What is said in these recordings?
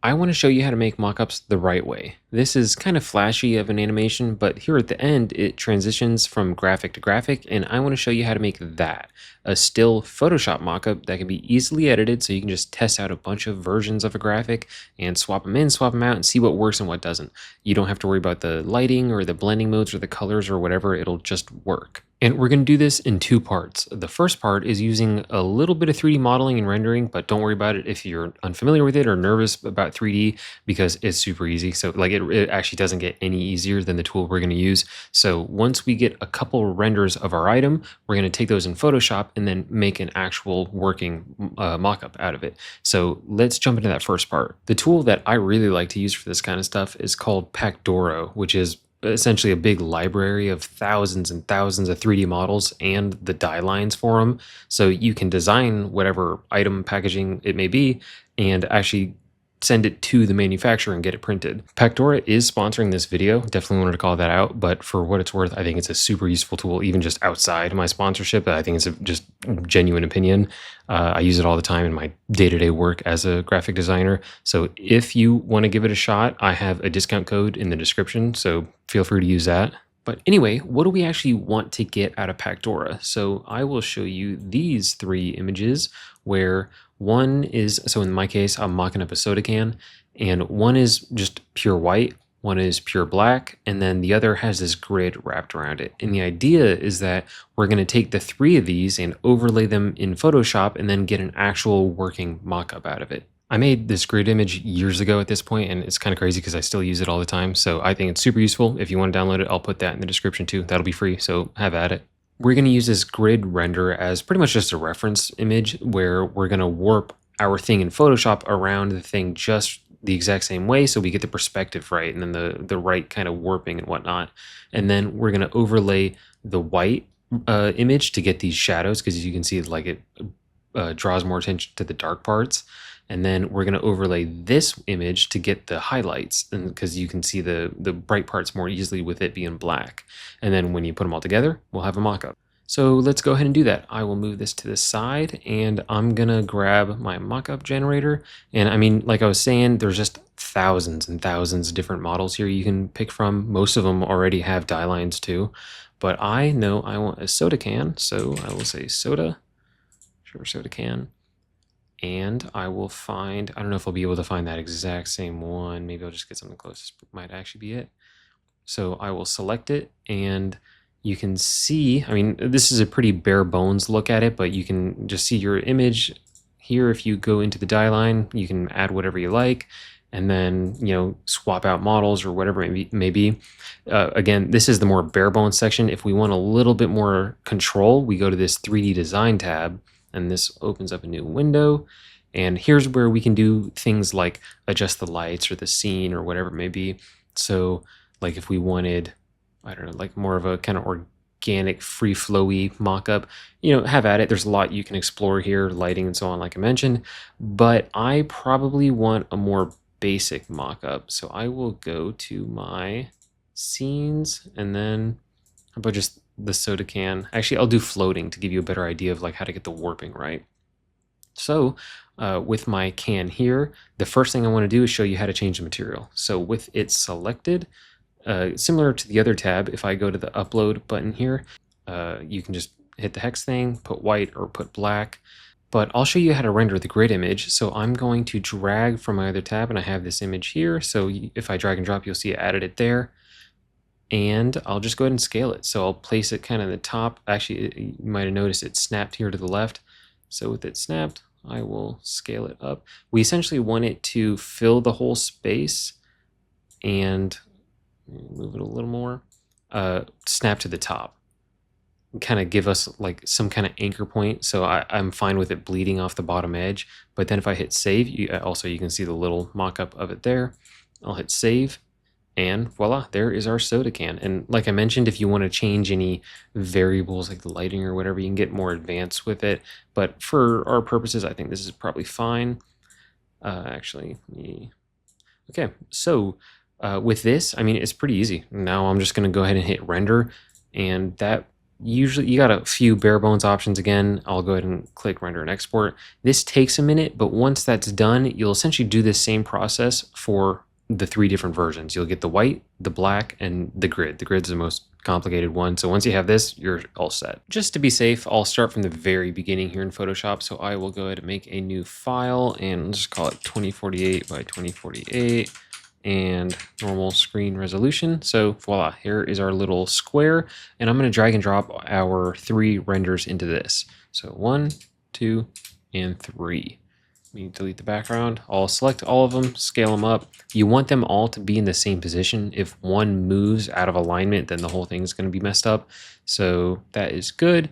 I want to show you how to make mockups the right way. This is kind of flashy of an animation, but here at the end, it transitions from graphic to graphic, and I want to show you how to make that, a still Photoshop mockup that can be easily edited so you can just test out a bunch of versions of a graphic and swap them in, swap them out, and see what works and what doesn't. You don't have to worry about the lighting or the blending modes or the colors or whatever, it'll just work. And we're going to do this in two parts. The first part is using a little bit of 3D modeling and rendering, but don't worry about it if you're unfamiliar with it or nervous about 3D because it's super easy. So like it actually doesn't get any easier than the tool we're going to use. So once we get a couple renders of our item, we're going to take those in Photoshop and then make an actual working mockup out of it. So let's jump into that first part. The tool that I really like to use for this kind of stuff is called Pacdora, which is essentially a big library of thousands and thousands of 3D models and the die lines for them. So you can design whatever item packaging it may be and actually send it to the manufacturer and get it printed. Pacdora is sponsoring this video. Definitely wanted to call that out, but for what it's worth, I think it's a super useful tool, even just outside my sponsorship. I think it's a just genuine opinion. I use it all the time in my day-to-day work as a graphic designer. So if you want to give it a shot, I have a discount code in the description, so feel free to use that. But anyway, what do we actually want to get out of Pacdora? So I will show you these three images where one is, so in my case, I'm mocking up a soda can, and one is just pure white, one is pure black, and then the other has this grid wrapped around it. And the idea is that we're going to take the three of these and overlay them in Photoshop and then get an actual working mockup out of it. I made this grid image years ago at this point, and it's kind of crazy because I still use it all the time. So I think it's super useful. If you want to download it, I'll put that in the description too. That'll be free, so have at it. We're going to use this grid render as pretty much just a reference image where we're going to warp our thing in Photoshop around the thing just the exact same way so we get the perspective right and then the right kind of warping and whatnot. And then we're going to overlay the white image to get these shadows because you can see like it draws more attention to the dark parts. And then we're going to overlay this image to get the highlights, and because you can see the bright parts more easily with it being black. And then when you put them all together, we'll have a mockup. So let's go ahead and do that. I will move this to the side, and I'm going to grab my mockup generator. And I mean, like I was saying, there's just thousands and thousands of different models here you can pick from. Most of them already have die lines too. But I know I want a soda can, so I will say soda, sure, soda can. And I will find, I don't know if I'll be able to find that exact same one. Maybe I'll just get something close. This might actually be it. So I will select it, and you can see, I mean, this is a pretty bare bones look at it, but you can just see your image here. If you go into the die line, you can add whatever you like, and then, you know, swap out models or whatever it may be. Again, this is the more bare bones section. If we want a little bit more control, we go to this 3D design tab, and this opens up a new window. And here's where we can do things like adjust the lights or the scene or whatever it may be. So like if we wanted, I don't know, like more of a kind of organic, free flowy mock-up, you know, have at it. There's a lot you can explore here, lighting and so on, like I mentioned, but I probably want a more basic mock-up. So I will go to my scenes, and then how about just the soda can. Actually, I'll do floating to give you a better idea of like how to get the warping right. So with my can here, the first thing I want to do is show you how to change the material. So with it selected, similar to the other tab, if I go to the upload button here, you can just hit the hex thing, put white or put black. But I'll show you how to render the grid image. So I'm going to drag from my other tab, and I have this image here. So if I drag and drop, you'll see I added it there. And I'll just go ahead and scale it. So I'll place it kind of in the top. Actually, you might have noticed it snapped here to the left. So with it snapped, I will scale it up. We essentially want it to fill the whole space, and move it a little more, snap to the top. Kind of give us like some kind of anchor point. So I'm fine with it bleeding off the bottom edge. But then if I hit save, you can see the little mock-up of it there. I'll hit save. And voila, there is our soda can. And like I mentioned, if you want to change any variables like the lighting or whatever, you can get more advanced with it. But for our purposes, I think this is probably fine. Okay, so with this, I mean, it's pretty easy. Now I'm just going to go ahead and hit render, and that usually you got a few bare bones options again. I'll go ahead and click render and export. This takes a minute, but once that's done, you'll essentially do this same process for the 3 different versions. You'll get the white, the black, and the grid. The grid's the most complicated one. So once you have this, you're all set. Just to be safe, I'll start from the very beginning here in Photoshop. So I will go ahead and make a new file and let's just call it 2048 by 2048 and normal screen resolution. So voila, here is our little square. And I'm going to drag and drop our 3 renders into this. So 1, 2, and 3. Let me delete the background. I'll select all of them, scale them up. You want them all to be in the same position. If one moves out of alignment, then the whole thing is going to be messed up. So that is good.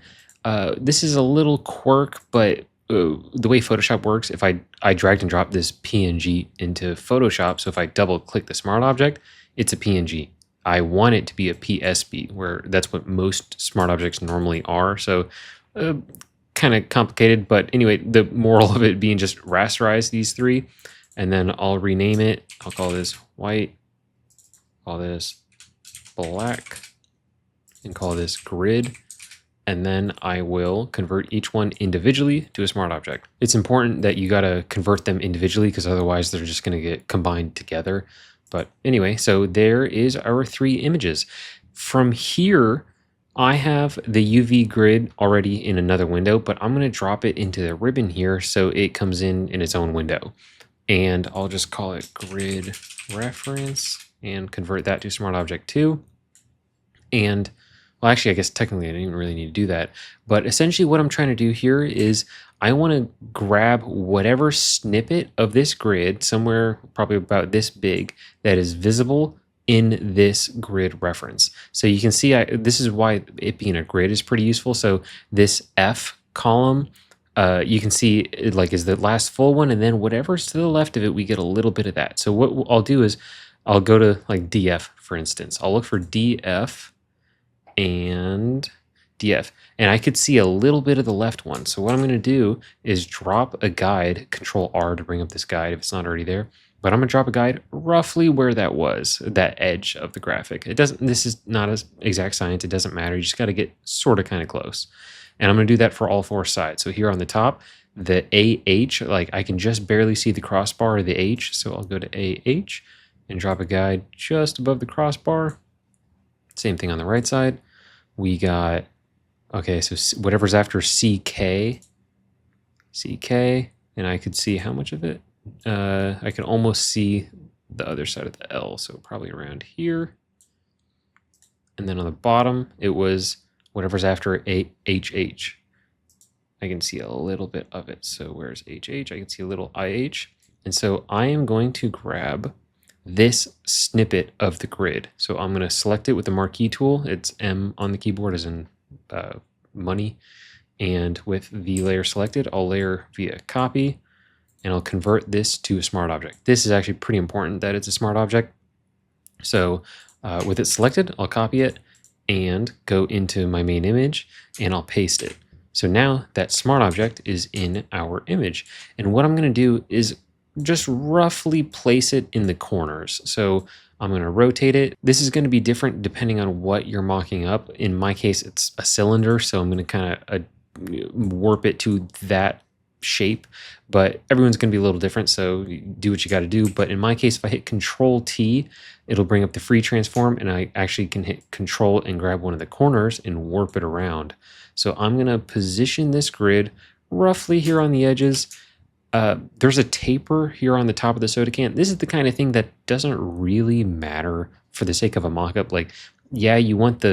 This is a little quirk, but the way Photoshop works, if I dragged and dropped this PNG into Photoshop, so if I double click the smart object, it's a PNG. I want it to be a PSB, where that's what most smart objects normally are. So kind of complicated, but anyway, the moral of it being just rasterize these 3, and then I'll rename it. I'll call this white, call this black, and call this grid. And then I will convert each one individually to a smart object. It's important that you gotta convert them individually because otherwise they're just gonna get combined together. But anyway, so there is our 3 images. From here, I have the UV grid already in another window, but I'm gonna drop it into the ribbon here so it comes in its own window. And I'll just call it grid reference and convert that to smart object 2. And well, actually, I guess technically I didn't even really need to do that. But essentially what I'm trying to do here is I want to grab whatever snippet of this grid, somewhere probably about this big, that is visible in this grid reference. So you can see this is why it being a grid is pretty useful. So this F column, you can see it like is the last full one, and then whatever's to the left of it, we get a little bit of that. So what I'll do is I'll go to like DF, for instance. I'll look for DF and DF, and I could see a little bit of the left one. So what I'm going to do is drop a guide, Control R to bring up this guide if it's not already there. But I'm going to drop a guide roughly where that was, that edge of the graphic. It doesn't. This is not an exact science. It doesn't matter. You just got to get sort of kind of close. And I'm going to do that for all 4 sides. So here on the top, the AH, like I can just barely see the crossbar of the H. So I'll go to AH and drop a guide just above the crossbar. Same thing on the right side. We got, okay, so whatever's after CK, and I could see how much of it? I can almost see the other side of the L, so probably around here. And then on the bottom, it was whatever's after HH. I can see a little bit of it. So where's HH? I can see a little IH. And so I am going to grab this snippet of the grid. So I'm going to select it with the marquee tool. It's M on the keyboard as in money. And with the layer selected, I'll layer via copy, and I'll convert this to a smart object. This is actually pretty important that it's a smart object. So with it selected, I'll copy it and go into my main image, and I'll paste it. So now that smart object is in our image. And what I'm going to do is just roughly place it in the corners. So I'm going to rotate it. This is going to be different depending on what you're mocking up. In my case, it's a cylinder, so I'm going to kind of warp it to that shape, but everyone's going to be a little different, so do what you got to do. But in my case, if I hit Control T, it'll bring up the free transform, and I actually can hit Control and grab one of the corners and warp it around. So I'm going to position this grid roughly here on the edges. There's a taper here on the top of the soda can. This is the kind of thing that doesn't really matter for the sake of a mockup. Like, yeah, you want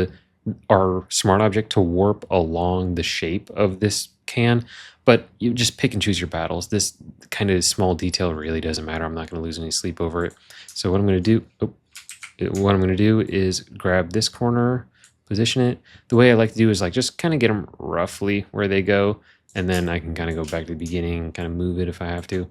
our smart object to warp along the shape of this can, but you just pick and choose your battles. This kind of small detail really doesn't matter. I'm not going to lose any sleep over it. So what I'm going to do, is grab this corner, position it. The way I like to do is like just kind of get them roughly where they go, and then I can kind of go back to the beginning, kind of move it if I have to.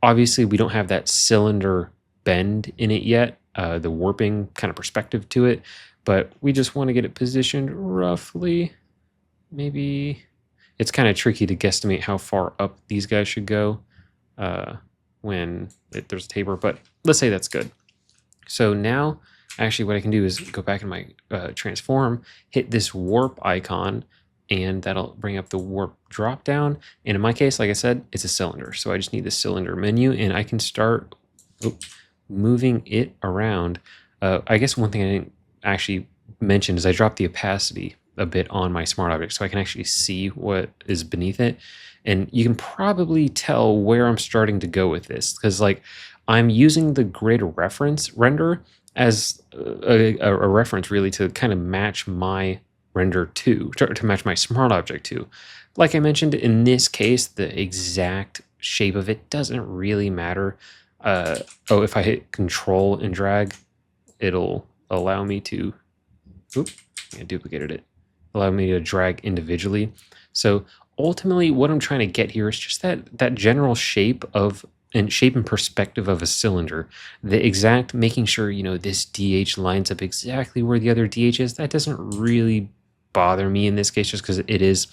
Obviously, we don't have that cylinder bend in it yet, the warping kind of perspective to it, but we just want to get it positioned roughly. Maybe it's kind of tricky to guesstimate how far up these guys should go when there's a taper, but let's say that's good. So now Actually, what I can do is go back in my transform, hit this warp icon, and that'll bring up the warp drop down. And in my case, like I said, it's a cylinder. So I just need the cylinder menu, and I can start moving it around. I guess one thing I didn't actually mention is I dropped the opacity a bit on my smart object so I can actually see what is beneath it. And you can probably tell where I'm starting to go with this, because like I'm using the grid reference render as a reference really to kind of match my render to match my smart object to. Like I mentioned, in this case, the exact shape of it doesn't really matter. Oh, if I hit control and drag, it'll allow me to, oops, I duplicated it, allow me to drag individually. So ultimately what I'm trying to get here is just that general shape and perspective of a cylinder. The exact making sure, you know, this DH lines up exactly where the other DH is, that doesn't really bother me in this case, just because it is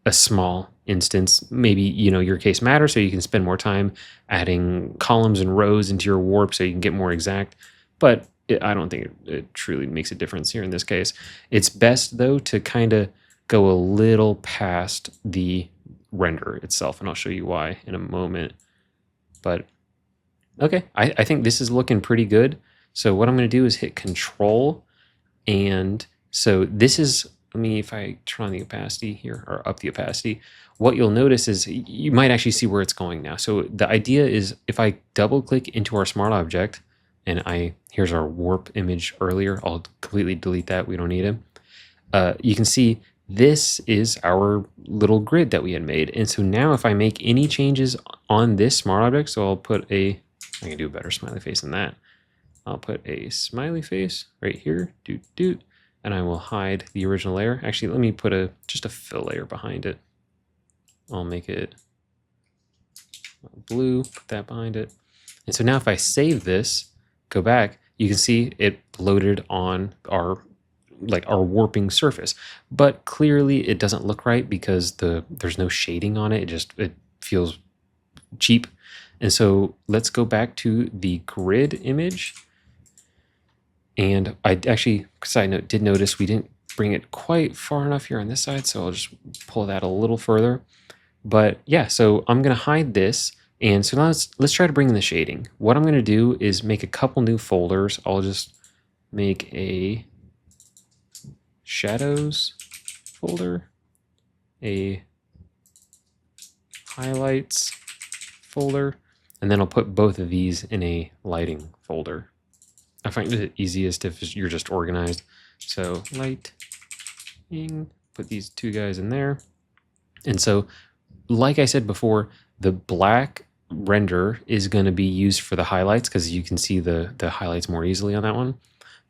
a small instance. Maybe, you know, your case matters, so you can spend more time adding columns and rows into your warp so you can get more exact. But I don't think it truly makes a difference here in this case. It's best, though, to kind of go a little past the render itself, and I'll show you why in a moment. But okay, I think this is looking pretty good. So what I'm going to do is hit Control, and so this is, let me, if I turn on the opacity here, or up the opacity, what you'll notice is you might actually see where it's going now. So the idea is if I double click into our smart object, and here's our warp image earlier, I'll completely delete that, we don't need it. You can see this is our little grid that we had made. And so now if I make any changes on this smart object, so I'll put I can do a better smiley face than that. I'll put a smiley face right here, and I will hide the original layer. Actually, let me put just a fill layer behind it. I'll make it blue, put that behind it. And so now if I save this, go back, you can see it loaded on our warping surface. But clearly it doesn't look right because there's no shading on it. It feels cheap. And so let's go back to the grid image. And I actually, side note, did notice we didn't bring it quite far enough here on this side, so I'll just pull that a little further. But yeah, so I'm going to hide this. And so now let's try to bring in the shading. What I'm going to do is make a couple new folders. I'll just make a shadows folder, a highlights folder, and then I'll put both of these in a lighting folder. I find it easiest if you're just organized. So lighting, put these two guys in there. And so, like I said before, the black render is going to be used for the highlights because you can see the highlights more easily on that one.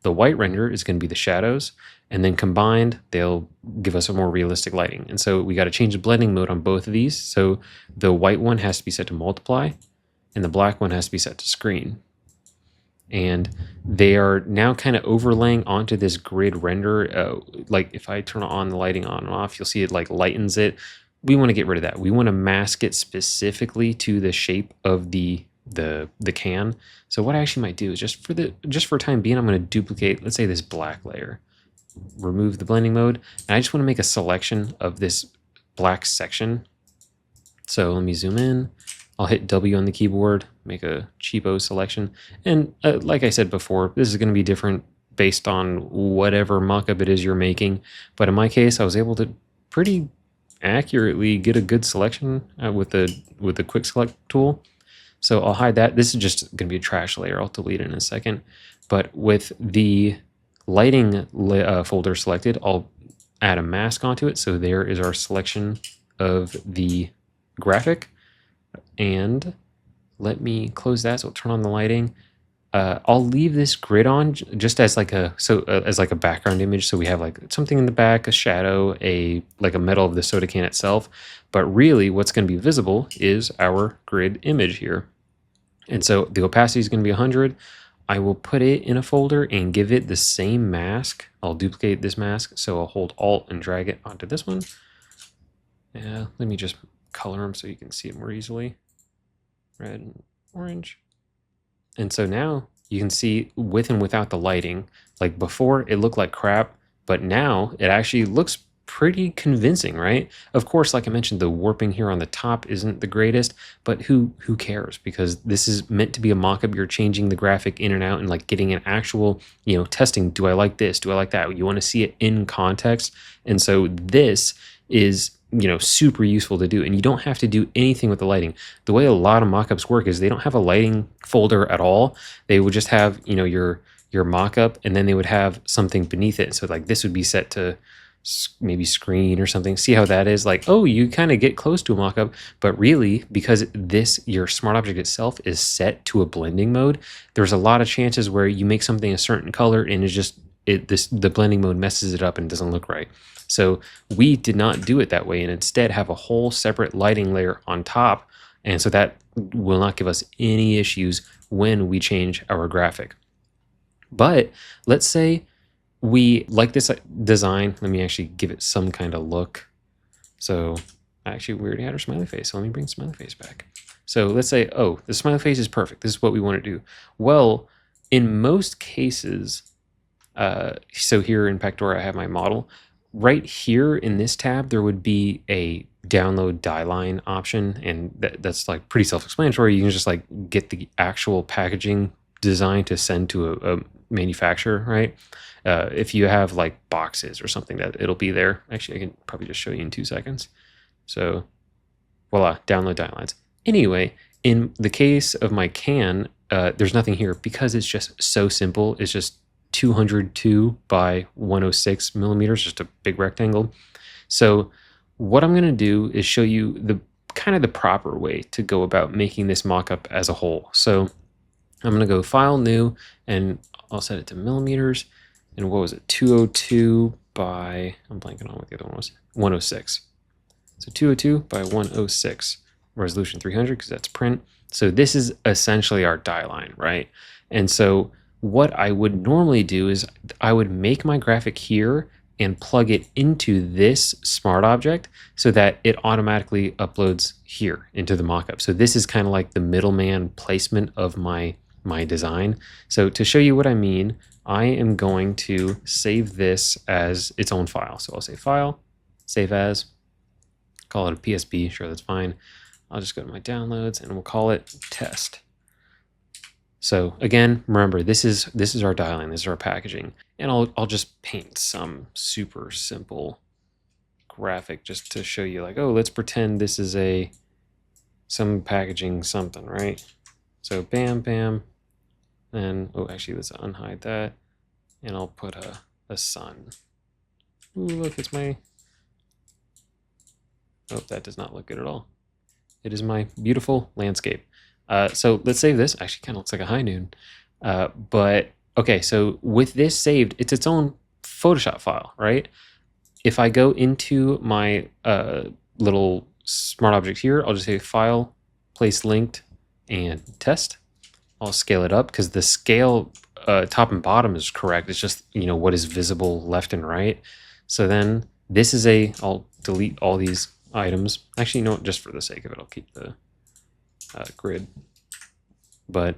The white render is going to be the shadows, and then combined, they'll give us a more realistic lighting. And so we got to change the blending mode on both of these. So the white one has to be set to multiply, and the black one has to be set to screen. And they are now kind of overlaying onto this grid render. Like if I turn on the lighting on and off, you'll see it like lightens it. We want to get rid of that. We want to mask it specifically to the shape of the can. So what I actually might do is just for time being, I'm going to duplicate, let's say, this black layer, remove the blending mode, and I just want to make a selection of this black section. So let me zoom in. I'll hit W on the keyboard, make a cheapo selection. And like I said before, this is going to be different based on whatever mockup it is you're making. But in my case, I was able to pretty accurately get a good selection with the quick select tool. So I'll hide that. This is just going to be a trash layer. I'll delete it in a second. But with the lighting folder selected, I'll add a mask onto it. So there is our selection of the graphic. And let me close that, so I'll turn on the lighting. I'll leave this grid on just as like a background image, so we have like something in the back, a shadow, like a metal of the soda can itself. But really, what's going to be visible is our grid image here. And so the opacity is going to be 100. I will put it in a folder and give it the same mask. I'll duplicate this mask, so I'll hold Alt and drag it onto this one. Let me just color them so you can see it more easily. Red and orange. And so now you can see with and without the lighting, like before it looked like crap, but now it actually looks pretty convincing, right? Of course, like I mentioned, the warping here on the top isn't the greatest, but who cares? Because this is meant to be a mock-up. You're changing the graphic in and out and like getting an actual, testing. Do I like this? Do I like that? You want to see it in context. And so this is, super useful to do. And you don't have to do anything with the lighting. The way a lot of mockups work is they don't have a lighting folder at all. They would just have, your mockup, and then they would have something beneath it. So like this would be set to maybe screen or something. See how that is? Like, oh, you kind of get close to a mockup, but really, because your smart object itself is set to a blending mode, there's a lot of chances where you make something a certain color and it's just the blending mode messes it up and doesn't look right. So we did not do it that way, and instead have a whole separate lighting layer on top, and so that will not give us any issues when we change our graphic. But let's say we like this design. Let me actually give it some kind of look. So actually, we already had our smiley face, so let me bring smiley face back. So let's say, oh, the smiley face is perfect. This is what we want to do. Well, in most cases, so here in Pacdora, I have my model. Right here in this tab, there would be a download die line option, and that's like pretty self-explanatory. You can just like get the actual packaging design to send to a manufacturer, right? If you have like boxes or something, that it'll be there. Actually, I can probably just show you in 2 seconds. So voila, download die lines. Anyway, in the case of my can, there's nothing here because it's just so simple. It's just 202 by 106 millimeters, just a big rectangle. So what I'm going to do is show you the kind of the proper way to go about making this mockup as a whole. So I'm going to go File, New, and I'll set it to millimeters. And what was it? 202 by, I'm blanking on what the other one was, 106. So 202 by 106, resolution 300, because that's print. So this is essentially our die line, right? And so what I would normally do is I would make my graphic here and plug it into this smart object so that it automatically uploads here into the mockup. So this is kind of like the middleman placement of my design. So to show you what I mean, I am going to save this as its own file. So I'll say File, Save As, call it a PSB, sure, that's fine. I'll just go to my downloads and we'll call it Test. So again, remember, this is our die line, this is our packaging, and I'll just paint some super simple graphic just to show you, like, oh, let's pretend this is some packaging something, right? So bam, bam, and oh, actually, let's unhide that, and I'll put a sun. Ooh, look, it's my. Oh, that does not look good at all. It is my beautiful landscape. So let's save this. Actually, kind of looks like a high noon. But okay, so with this saved, it's its own Photoshop file, right? If I go into my little smart object here, I'll just say File, Place Linked, and Test. I'll scale it up because the scale top and bottom is correct. It's just, what is visible left and right. So then this is I'll delete all these items. Actually, just for the sake of it, I'll keep the grid. But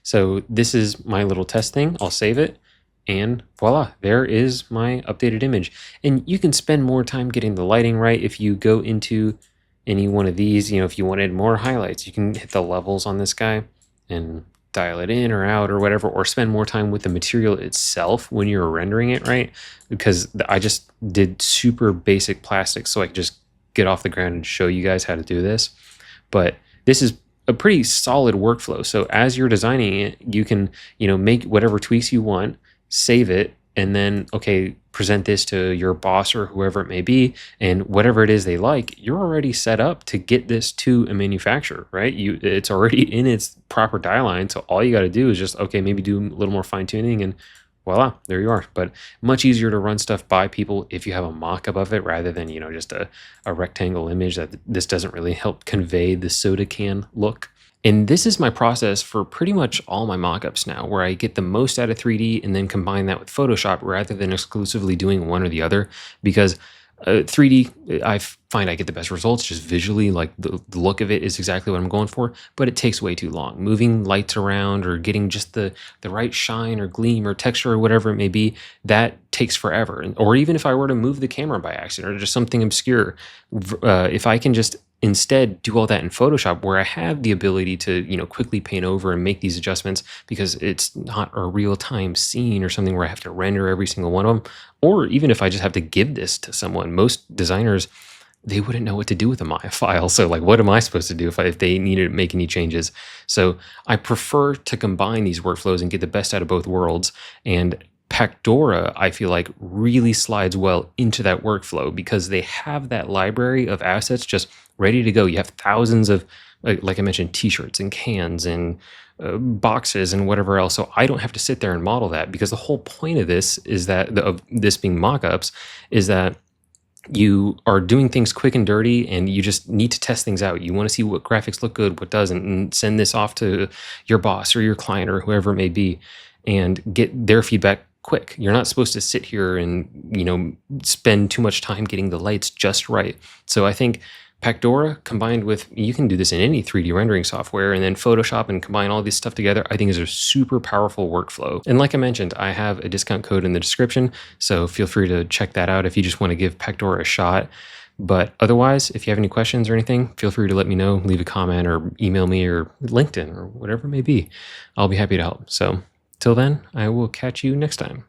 so this is my little test thing. I'll save it, and voila, there is my updated image. And you can spend more time getting the lighting right if you go into any one of these. If you wanted more highlights, you can hit the levels on this guy and dial it in or out or whatever, or spend more time with the material itself when you're rendering it, right? Because I just did super basic plastics so I could just get off the ground and show you guys how to do this. But this is a pretty solid workflow. So as you're designing it, you can, make whatever tweaks you want, save it, and then, okay, present this to your boss or whoever it may be, and whatever it is they like, you're already set up to get this to a manufacturer, right? It's already in its proper die line. So all you got to do is just, okay, maybe do a little more fine tuning, and voila, there you are. But much easier to run stuff by people if you have a mock-up of it rather than, just a rectangle image that this doesn't really help convey the soda can look. And this is my process for pretty much all my mockups now, where I get the most out of 3D and then combine that with Photoshop rather than exclusively doing one or the other. Because 3D, I find I get the best results just visually. Like the look of it is exactly what I'm going for, but it takes way too long. Moving lights around or getting just the right shine or gleam or texture or whatever it may be, that takes forever. Or even if I were to move the camera by accident or just something obscure, if I can just instead do all that in Photoshop, where I have the ability to, quickly paint over and make these adjustments, because it's not a real-time scene or something where I have to render every single one of them. Or even if I just have to give this to someone, most designers, they wouldn't know what to do with a Maya file. So like, what am I supposed to do if they needed to make any changes? So I prefer to combine these workflows and get the best out of both worlds. And Pacdora, I feel like, really slides well into that workflow because they have that library of assets just ready to go. You have thousands of, like I mentioned, t-shirts and cans and boxes and whatever else. So I don't have to sit there and model that, because the whole point of this is that, of this being mockups, is that you are doing things quick and dirty and you just need to test things out. You want to see what graphics look good, what doesn't, and send this off to your boss or your client or whoever it may be and get their feedback quick. You're not supposed to sit here and, spend too much time getting the lights just right. So I think Pacdora combined with, you can do this in any 3D rendering software, and then Photoshop and combine all this stuff together, I think is a super powerful workflow. And like I mentioned, I have a discount code in the description, so feel free to check that out if you just want to give Pacdora a shot. But otherwise, if you have any questions or anything, feel free to let me know, leave a comment or email me or LinkedIn or whatever it may be. I'll be happy to help. So till then, I will catch you next time.